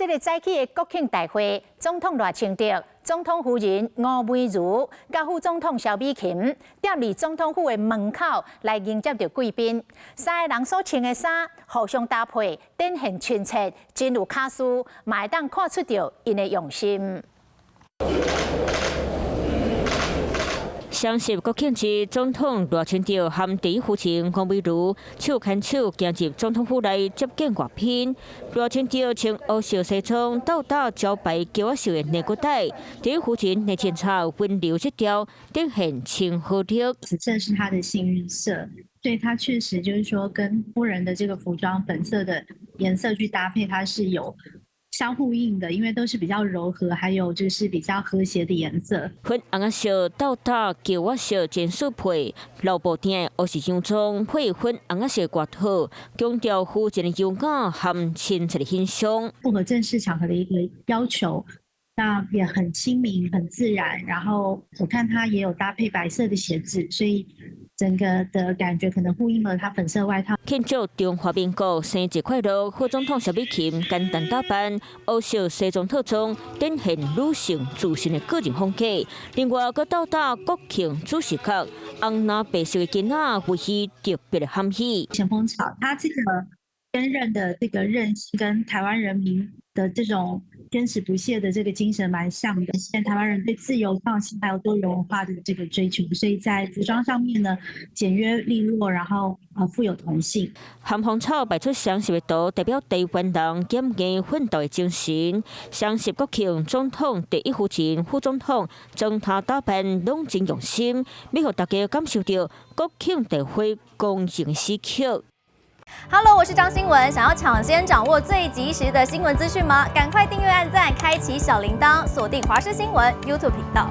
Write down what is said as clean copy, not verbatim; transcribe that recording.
这个早起的国庆大会，总统赖清德、总统夫人吴美如、甲副总统萧美琴，踮伫总统府的门口来迎接着贵宾。三个人所穿的衫互相搭配，展现亲切，真有卡斯，嘛会当看出着因的用心。 双十国庆日，总统赖清德和第一夫人吴美如手牵手行入总统府内接见外宾。赖清德穿黑色西装，倒搭招牌胶色的内裤带，第一夫人内剪草温柔色调，展现亲和力。紫色是他的幸运色，所以他确实就是说跟夫人的这个服装粉色的颜色去搭配，它是有 相呼应的，因为都是比较柔和，还有就是比较和谐的颜色。粉红色倒搭胶色剪束配，老布店黑色洋装配粉红色外套，强调夫人的优雅和亲切的形象。符合正式场合的一个要求，那也很亲民、很自然。然后我看他也有搭配白色的鞋子，所以 整个的感觉可能呼应了他粉色外套。庆祝中华民国生日快乐！副总统萧美琴简单打扮，黑色西装套装，展现女性自信的个人风格。另外，佮倒搭国庆主视角，红蓝白色的巾仔，有其特别的含义。前锋草，他这个坚韧的这个韧性，跟台湾人民的这种 坚持不懈的这个精神蛮像的，现在台湾人对自由、创新还有多元文化的这个追求，所以在服装上面呢，简约利落，然后富有童性。含风草摆出双十的图，代表台湾人严严奋斗的精神。双十国庆，总统第一夫人、副总统整套打扮拢真用心，要让大家感受到国庆大会公益时刻。 Hello， 我是张新文。想要抢先掌握最及时的新闻资讯吗？赶快订阅、按赞、开启小铃铛，锁定华视新闻 YouTube 频道。